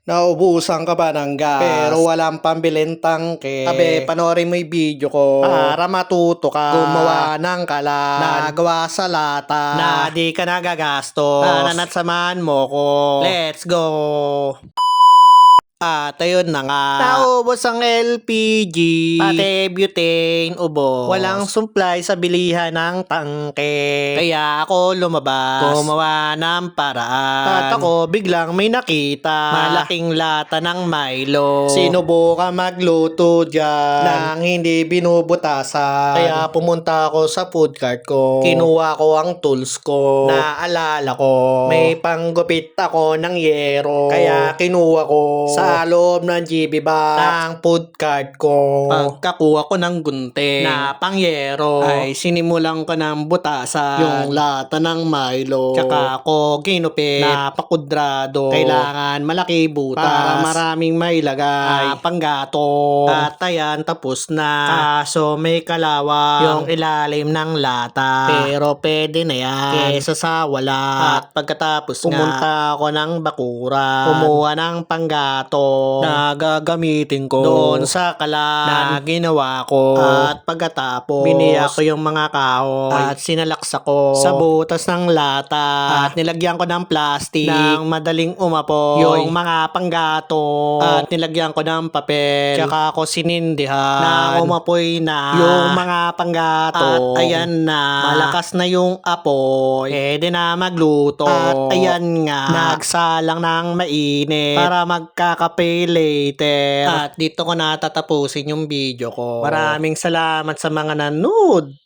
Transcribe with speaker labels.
Speaker 1: Naubusan ka ba ng gas? Pero walang pambilin tangke. Abe, panoorin mo yung video ko para matuto ka gumawa ng kalan na gawa sa lata na di ka nagagastos. Tara, samahan mo ko. Let's go! At ayun na nga, naubos ang LPG, pati butane, ubos. Walang supply sa bilihan ng tangke. Kaya ako lumabas, gumawa ng paraan. At ako biglang may nakita, malaking lata ng Milo. Sinubukan magluto dyan nang hindi binubutasan. Kaya pumunta ako sa food cart ko, kinuha ko ang tools ko. Naalala ko, may panggupit ako ng yero. Kaya kinuha ko sa loob ng GB box ng food cart ko. Pagkakuha ko ng gunting na pangyero, ay sinimulan ko ng butasan yung lata ng Milo. Tsaka ako ginupit na pakudrado. Kailangan malaki butas para maraming mailagay na panggato. At ayan, tapos na. Kaso may kalawang yung ilalim ng lata. Pero pwede na yan kesa sa wala. At pagkatapos pumunta ako ng bakuran, kumuha ng panggato na gagamitin ko doon sa kalan na ginawa ko. At pagkatapos biniya ko yung mga kahoy at sinalaksa ko sa butas ng lata at nilagyan ko ng plastic nang madaling umapoy yung mga panggato at nilagyan ko ng papel tsaka ako sinindihan na umapoy na yung mga panggato. At ayan na, malakas na yung apoy, pwede na magluto. At ayan nga, nagsalang ng mainit para magkakape later. At dito ko natatapusin yung video ko. Maraming salamat sa mga nanood.